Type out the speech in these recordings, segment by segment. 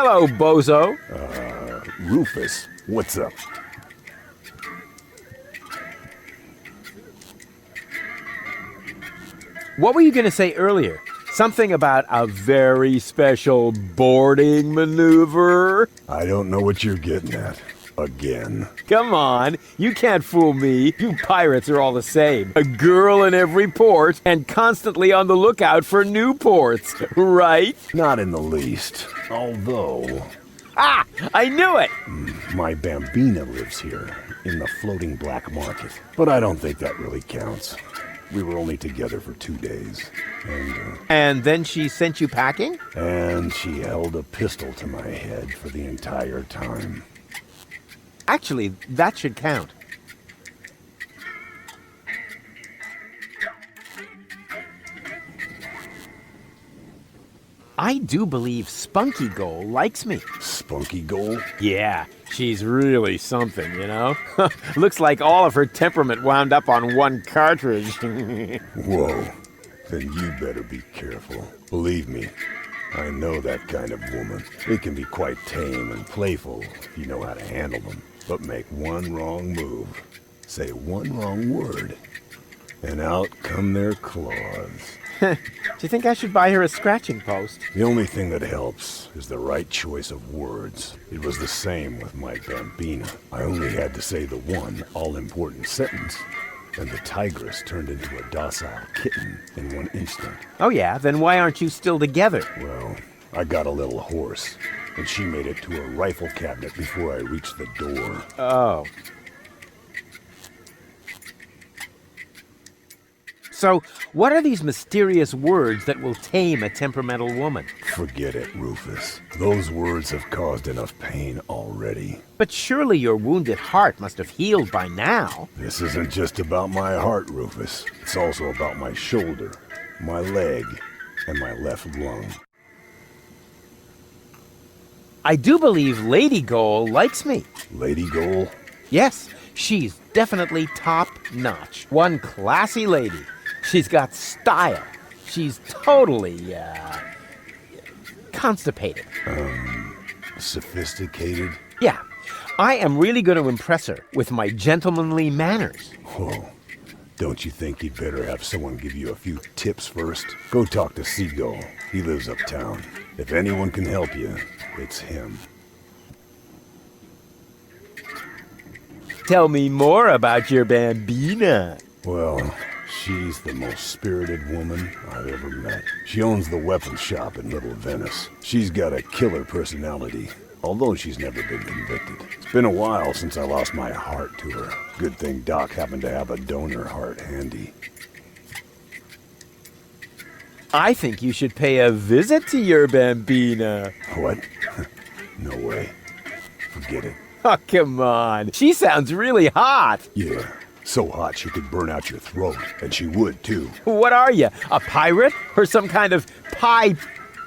Hello, bozo. Rufus, what's up? What were you going to say earlier? Something about a very special boarding maneuver? I don't know what you're getting at. Again. Come on, you can't fool me. You pirates are all the same. A girl in every port and constantly on the lookout for new ports, right? Not in the least. Although... Ah, I knew it! My bambina lives here, in the floating black market. But I don't think that really counts. We were only together for 2 days. And then she sent you packing? And she held a pistol to my head for the entire time. Actually, that should count. I do believe Spunky Goal likes me. Spunky Goal? Yeah, she's really something, you know? Looks like all of her temperament wound up on one cartridge. Whoa. Then you better be careful. Believe me, I know that kind of woman. They can be quite tame and playful if you know how to handle them. But make one wrong move, say one wrong word, and out come their claws. Do you think I should buy her a scratching post? The only thing that helps is the right choice of words. It was the same with my bambina. I only had to say the one all-important sentence, and the tigress turned into a docile kitten in one instant. Oh yeah? Then why aren't you still together? Well, I got a little horse, and she made it to a rifle cabinet before I reached the door. Oh. So, what are these mysterious words that will tame a temperamental woman? Forget it, Rufus. Those words have caused enough pain already. But surely your wounded heart must have healed by now. This isn't just about my heart, Rufus. It's also about my shoulder, my leg, and my left lung. I do believe Lady Goal likes me. Lady Goal? Yes, she's definitely top-notch. One classy lady. She's got style. She's totally, constipated. Sophisticated? Yeah, I am really going to impress her with my gentlemanly manners. Whoa. Don't you think you'd better have someone give you a few tips first? Go talk to Seagull. He lives uptown. If anyone can help you, it's him. Tell me more about your bambina. Well, she's the most spirited woman I've ever met. She owns the weapons shop in Little Venice. She's got a killer personality, although she's never been convicted. It's been a while since I lost my heart to her. Good thing Doc happened to have a donor heart handy. I think you should pay a visit to your bambina. What? No way. Forget it. Oh, come on. She sounds really hot. Yeah, so hot she could burn out your throat, and she would too. What are you, a pirate? Or some kind of pie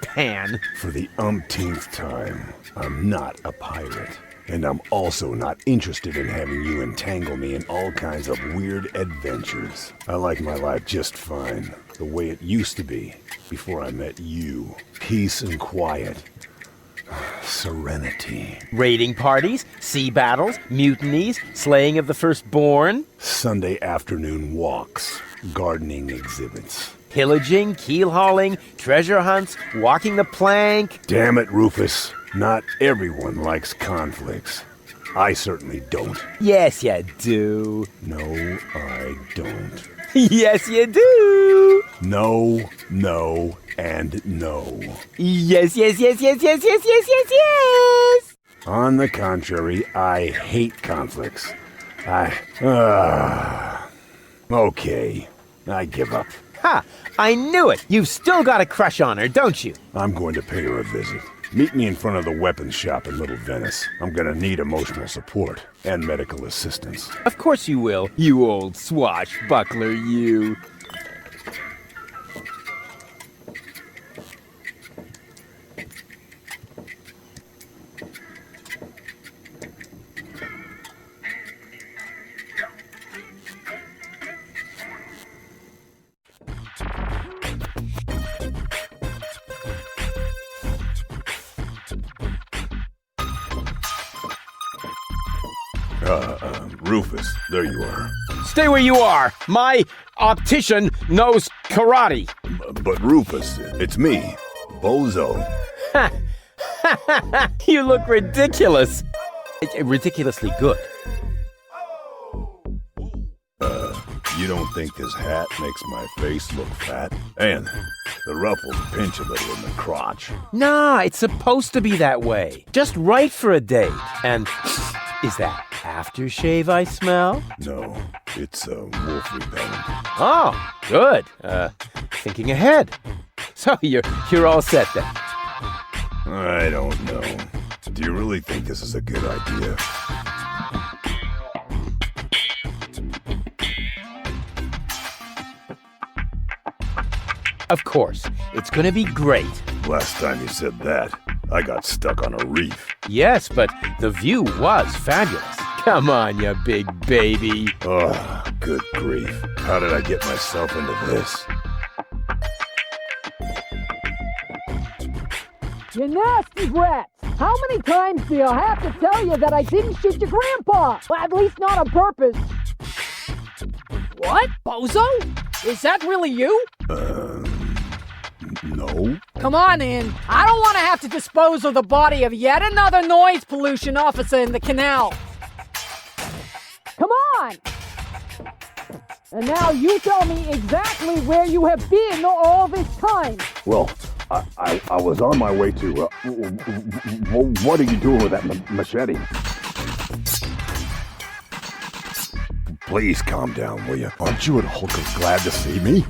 pan? For the umpteenth time, I'm not a pirate. And I'm also not interested in having you entangle me in all kinds of weird adventures. I like my life just fine, the way it used to be, before I met you. Peace and quiet. Serenity. Raiding parties, sea battles, mutinies, slaying of the firstborn. Sunday afternoon walks. Gardening exhibits. Pillaging, keel hauling, treasure hunts, walking the plank. Damn it, Rufus. Not everyone likes conflicts. I certainly don't. Yes, you do. No, I don't. Yes, you do. No, no, and no. Yes, yes, yes, yes, yes, yes, yes, yes, yes. On the contrary, I hate conflicts. Okay, I give up. Ha! I knew it. You've still got a crush on her, don't you? I'm going to pay her a visit. Meet me in front of the weapons shop in Little Venice. I'm gonna need emotional support and medical assistance. Of course you will, you old swashbuckler, you. Rufus, there you are. Stay where you are. My optician knows karate. But Rufus, it's me, Bozo. You look ridiculous. Ridiculously good. You don't think this hat makes my face look fat? And the ruffles pinch a little in the crotch. Nah, it's supposed to be that way. Just right for a date. And is that aftershave I smell? No, it's wolf repellent. Oh, good. Thinking ahead. So you're all set then. I don't know. Do you really think this is a good idea? Of course, it's gonna be great. Last time you said that, I got stuck on a reef. Yes, but the view was fabulous. Come on, you big baby. Oh, good grief. How did I get myself into this? You nasty brats! How many times do I have to tell you that I didn't shoot your grandpa? Well, at least not on purpose. What? Bozo? Is that really you? No. Come on in. I don't want to have to dispose of the body of yet another noise pollution officer in the canal. Come on! And now you tell me exactly where you have been all this time. Well, I was on my way to, what are you doing with that machete? Please calm down, will you? Aren't you and Hulk glad to see me?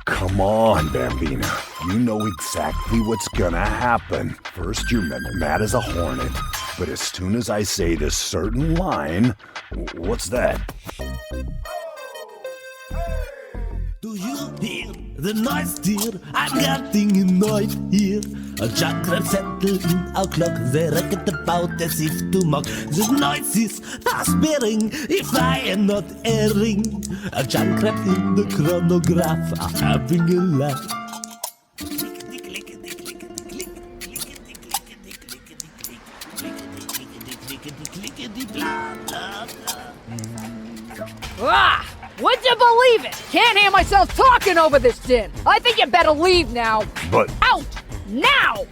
Come on, Bambina. You know exactly what's gonna happen. First, you're mad as a hornet. But as soon as I say this certain line, what's that? Do you hear the noise, dear? I'm getting annoyed here. A chakra settled in our clock. They reckon about as if to mock. The noise is prospering if I am not erring. A chakra in the chronograph are having a laugh. Ah! Would you believe it? Can't hear myself talking over this din. I think you better leave now. But... Out! Now!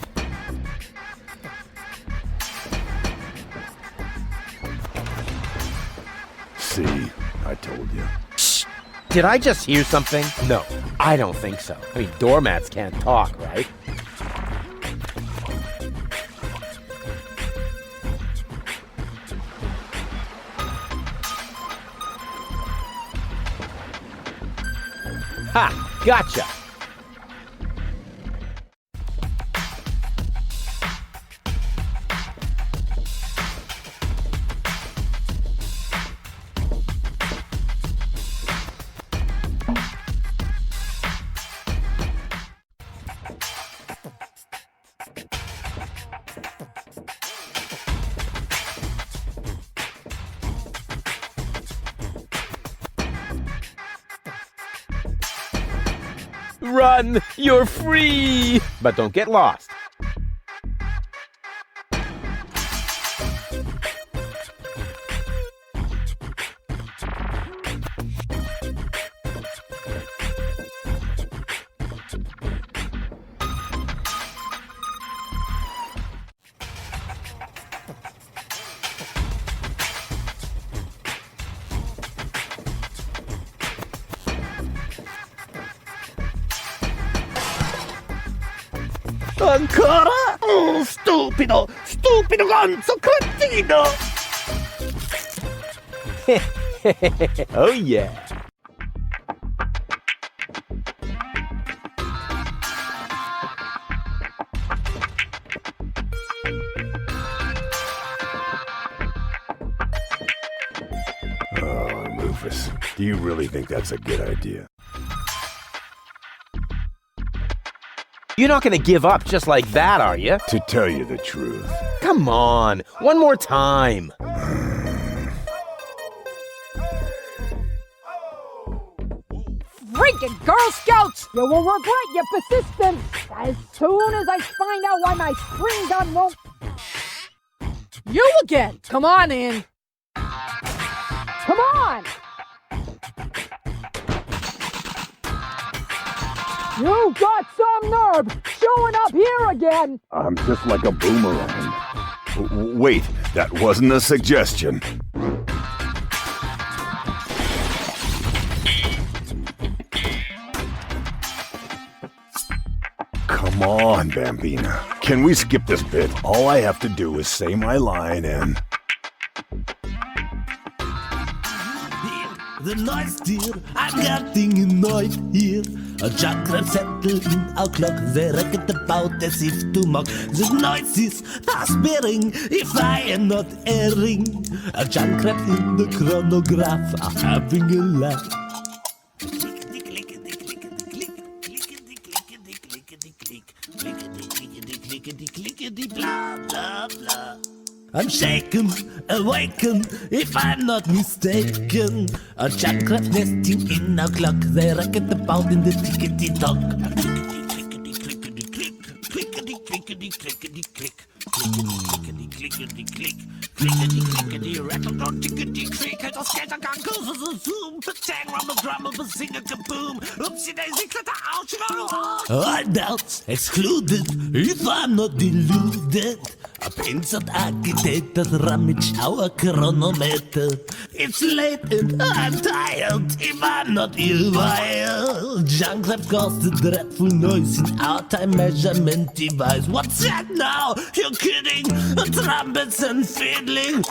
See, I told you. Shh! Did I just hear something? No, I don't think so. I mean, doormats can't talk, right? Ha! Gotcha! Run! You're free! But don't get lost. Ancora? Oh, stupido! Stupido gonzo cretino! Oh yeah! Oh, Rufus, do you really think that's a good idea? You're not gonna give up just like that, are you? To tell you the truth. Come on, one more time. Freak spanking, Girl Scouts! You will regret your persistence as soon as I find out why my spring gun won't... You again! Come on in! Come on! You got some nerve showing up here again! I'm just like a boomerang. Wait, that wasn't a suggestion. Come on, Bambina. Can we skip this bit? All I have to do is say my line and... The noise dear, I'm getting annoyed here. A jackrat settled in our clock, they racket about as if to mock. The noise is aspirating, if I am not erring. A jackrat in the chronograph are having a laugh. Clickety blah blah blah. I'm shaken, awakened, if I'm not mistaken. A jackrat nesting in our clock, they racket about in the tickety-tock. Clickety-click, clickety-clickety-click, clickety-clickety, rattle-dot, tickety-click, etwas Skatergang, kursus zoom, patang, rumble-drumble, besinger, kaboom, oopsie-daisy, klatter, ouch, all doubts excluded, if I'm not deluded. A pincered architect that rummage our chronometer. It's late and I'm tired, if I'm not ill-wired. Junkrat caused the dreadful noise in our time measurement device. What's that now? You're kidding? Trumpets and fiddling.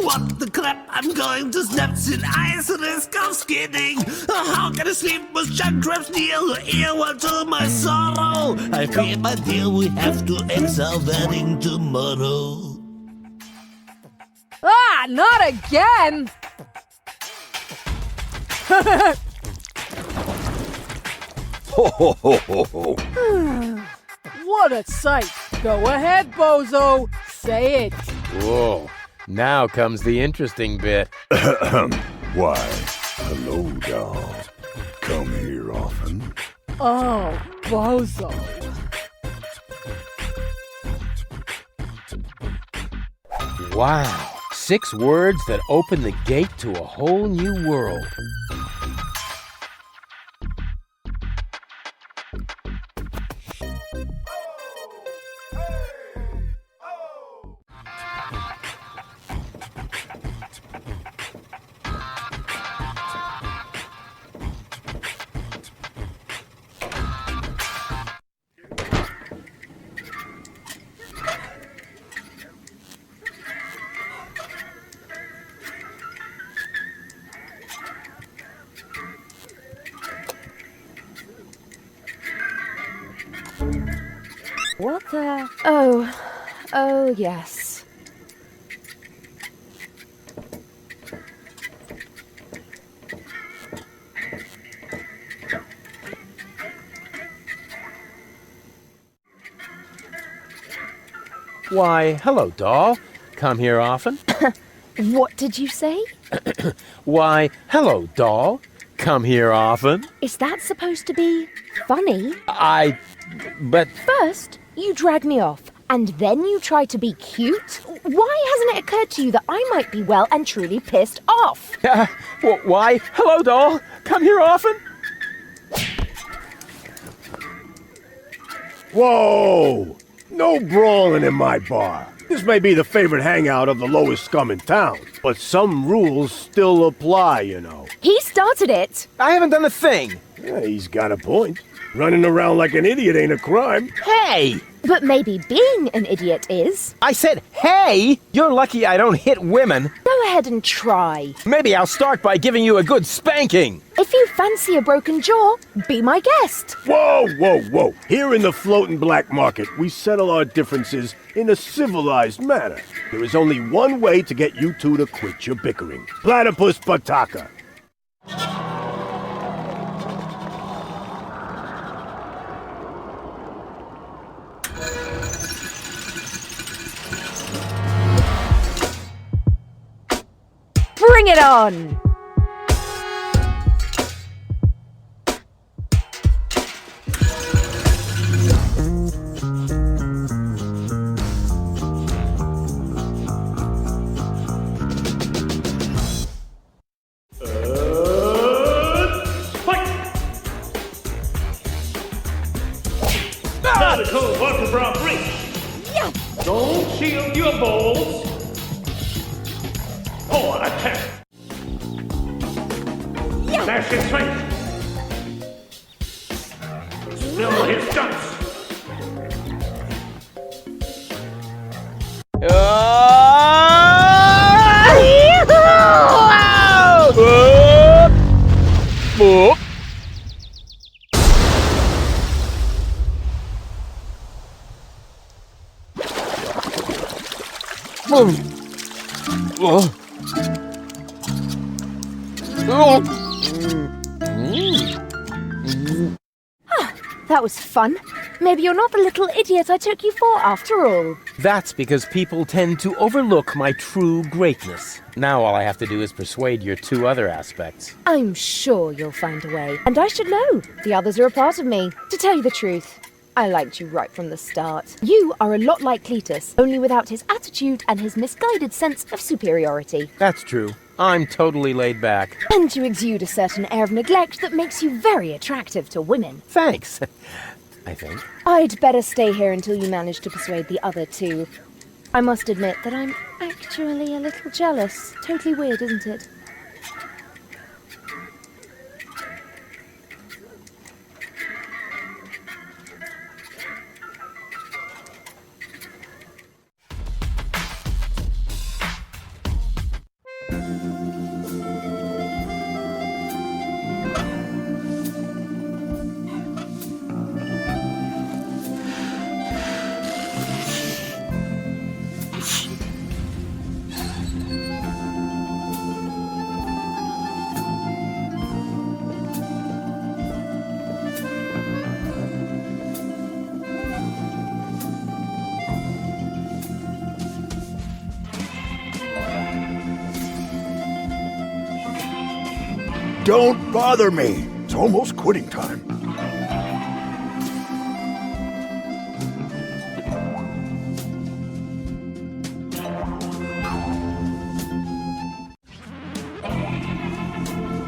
What the crap? I'm going to snaps in ice, risk of skidding. How can I sleep with Junkrats near the ear? Well, to my sorrow, I fear, my dear, we have to ex our wedding tomorrow. Ah, not again! Ho ho ho ho ho! What a sight! Go ahead, Bozo! Say it! Whoa. Now comes the interesting bit. Why, hello, doll. Come here often. Oh, Bozo. Wow. 6 words that open the gate to a whole new world. What the? Oh, yes. Why, hello, doll. Come here often? What did you say? Why, hello, doll. Come here often? Is that supposed to be funny? But... First, you drag me off, and then you try to be cute? Why hasn't it occurred to you that I might be well and truly pissed off? Why, hello, doll. Come here often? Whoa! No brawling in my bar. This may be the favorite hangout of the lowest scum in town, but some rules still apply, you know. He started it. I haven't done a thing. Yeah, he's got a point. Running around like an idiot ain't a crime. Hey! But maybe being an idiot is. I said, hey! You're lucky I don't hit women. Go ahead and try. Maybe I'll start by giving you a good spanking. If you fancy a broken jaw, be my guest. Whoa, whoa, whoa. Here in the floating black market, we settle our differences in a civilized manner. There is only one way to get you two to quit your bickering. Platypus Pataka. Bring it on! Medical vertebra breach. Yeah. Don't shield your balls. Forward attack. Yeah. Dash his strength. Still his guts. That was fun. Maybe you're not the little idiot I took you for after all. That's because people tend to overlook my true greatness. Now all I have to do is persuade your two other aspects. I'm sure you'll find a way. And I should know. The others are a part of me. To tell you the truth, I liked you right from the start. You are a lot like Cletus, only without his attitude and his misguided sense of superiority. That's true. I'm totally laid back. And you exude a certain air of neglect that makes you very attractive to women. Thanks. I think. I'd better stay here until you manage to persuade the other two. I must admit that I'm actually a little jealous. Totally weird, isn't it? Don't bother me. It's almost quitting time.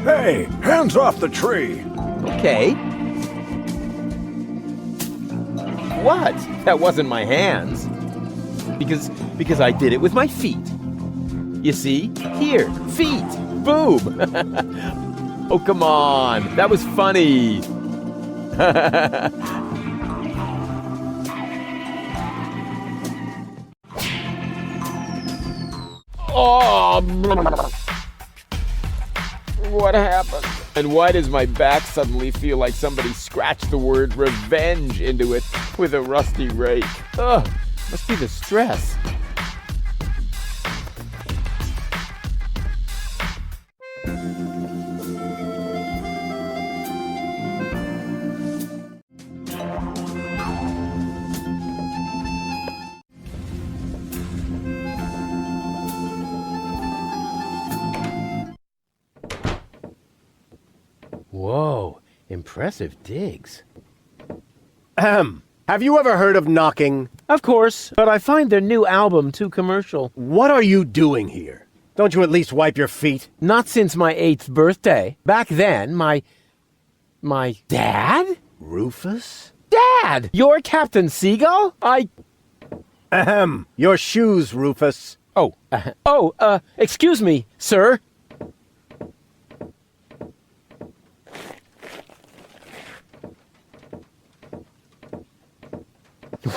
Hey, hands off the tree. Okay. What? That wasn't my hands. Because I did it with my feet. You see? Here, feet. Boom. Oh, come on. That was funny. Oh, what happened? And why does my back suddenly feel like somebody scratched the word revenge into it with a rusty rake? Ugh, must be the stress. Whoa, impressive digs. Have you ever heard of knocking? Of course, but I find their new album too commercial. What are you doing here? Don't you at least wipe your feet? Not since my 8th birthday. Back then, my dad? Rufus? Dad! You're Captain Seagull? Your shoes, Rufus. Excuse me, sir.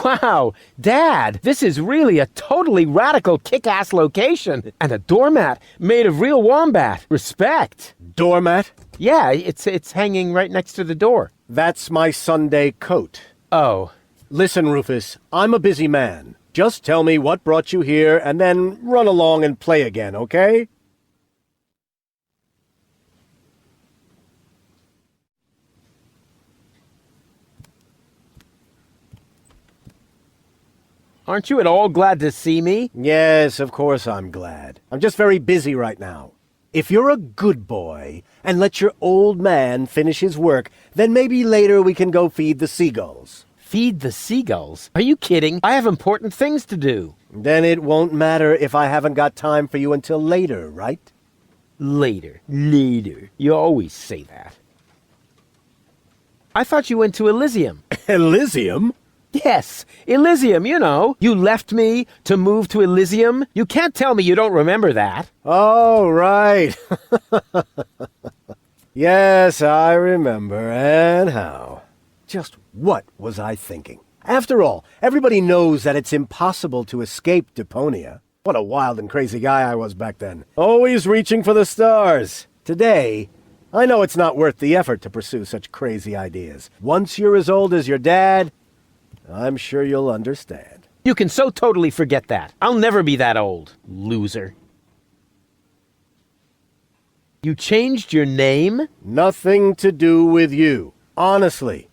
Wow, Dad, this is really a totally radical kick-ass location. And a doormat made of real wombat. Respect. Doormat? Yeah, it's hanging right next to the door. That's my Sunday coat. Oh. Listen, Rufus, I'm a busy man. Just tell me what brought you here and then run along and play again, okay? Aren't you at all glad to see me? Yes, of course I'm glad. I'm just very busy right now. If you're a good boy and let your old man finish his work, then maybe later we can go feed the seagulls. Feed the seagulls? Are you kidding? I have important things to do. Then it won't matter if I haven't got time for you until later, right? Later. You always say that. I thought you went to Elysium. Elysium? Yes, Elysium, you know. You left me to move to Elysium. You can't tell me you don't remember that. Oh, right. Yes, I remember, and how. Just what was I thinking? After all, everybody knows that it's impossible to escape Deponia. What a wild and crazy guy I was back then. Always reaching for the stars. Today, I know it's not worth the effort to pursue such crazy ideas. Once you're as old as your dad, I'm sure you'll understand. You can so totally forget that. I'll never be that old, loser. You changed your name? Nothing to do with you, honestly.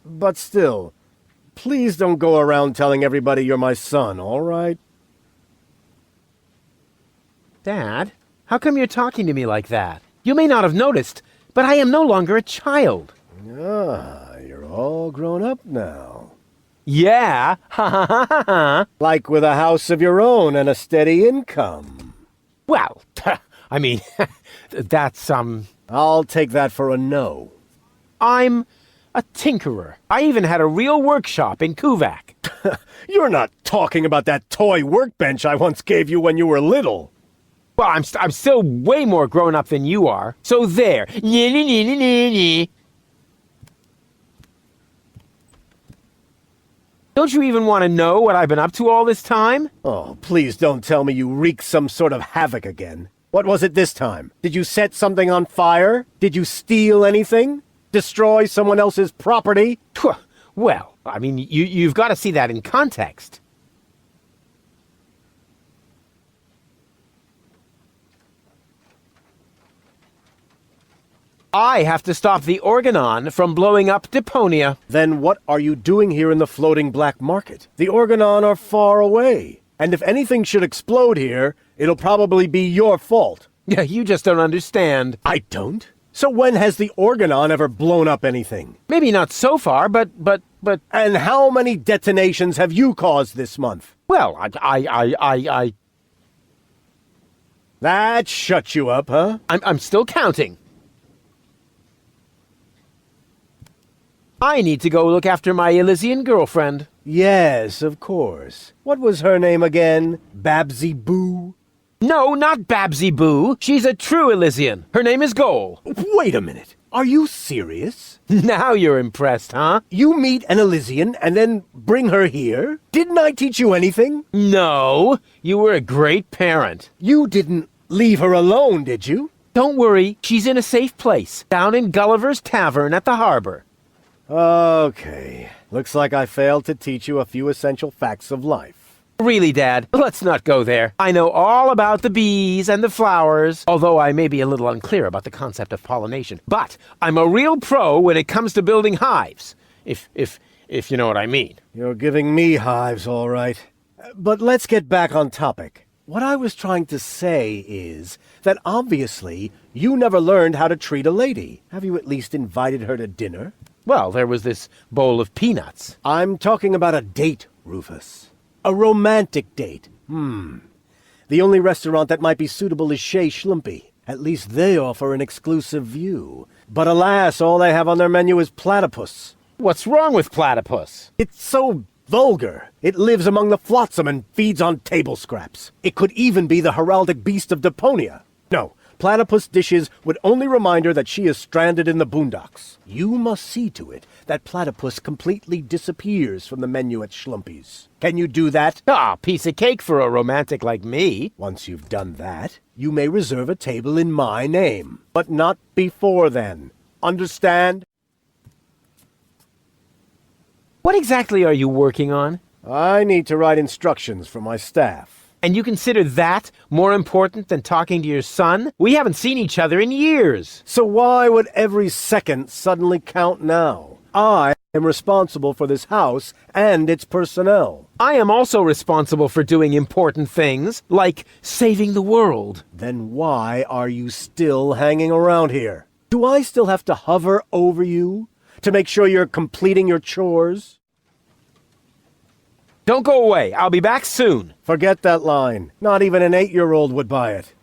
But still, please don't go around telling everybody you're my son, all right? Dad, how come you're talking to me like that? You may not have noticed, but I am no longer a child. Ah, you're all grown up now. Yeah, ha ha ha ha ha. Like with a house of your own and a steady income. Well, I mean, that's, I'll take that for a no. I'm a tinkerer. I even had a real workshop in Kuvak. You're not talking about that toy workbench I once gave you when you were little. Well, I'm still way more grown up than you are. So there. Don't you even want to know what I've been up to all this time? Oh, please don't tell me you wreaked some sort of havoc again. What was it this time? Did you set something on fire? Did you steal anything? Destroy someone else's property? Well, I mean, you've got to see that in context. I have to stop the Organon from blowing up Deponia. Then what are you doing here in the floating black market? The Organon are far away. And if anything should explode here, it'll probably be your fault. Yeah, you just don't understand. I don't? So when has the Organon ever blown up anything? Maybe not so far, but... And how many detonations have you caused this month? Well, That shut you up, huh? I'm still counting. I need to go look after my Elysian girlfriend. Yes, of course. What was her name again? Babsy Boo? No, not Babsy Boo. She's a true Elysian. Her name is Goal. Wait a minute. Are you serious? Now you're impressed, huh? You meet an Elysian and then bring her here? Didn't I teach you anything? No, you were a great parent. You didn't leave her alone, did you? Don't worry, she's in a safe place, down in Gulliver's Tavern at the harbor. Okay. Looks like I failed to teach you a few essential facts of life. Really, Dad, let's not go there. I know all about the bees and the flowers, although I may be a little unclear about the concept of pollination. But I'm a real pro when it comes to building hives, if you know what I mean. You're giving me hives, all right. But let's get back on topic. What I was trying to say is that obviously you never learned how to treat a lady. Have you at least invited her to dinner? Well, there was this bowl of peanuts. I'm talking about a date, Rufus. A romantic date. The only restaurant that might be suitable is Chez Schlumpy. At least they offer an exclusive view. But alas, all they have on their menu is platypus. What's wrong with platypus? It's so vulgar. It lives among the flotsam and feeds on table scraps. It could even be the heraldic beast of Deponia. No, platypus dishes would only remind her that she is stranded in the boondocks. You must see to it that platypus completely disappears from the menu at Schlumpy's. Can you do that? Ah, piece of cake for a romantic like me. Once you've done that, you may reserve a table in my name. But not before then. Understand? What exactly are you working on? I need to write instructions for my staff. And you consider that more important than talking to your son? We haven't seen each other in years. So why would every second suddenly count now? I am responsible for this house and its personnel. I am also responsible for doing important things, like saving the world. Then why are you still hanging around here? Do I still have to hover over you to make sure you're completing your chores? Don't go away. I'll be back soon. Forget that line. Not even an 8-year-old would buy it.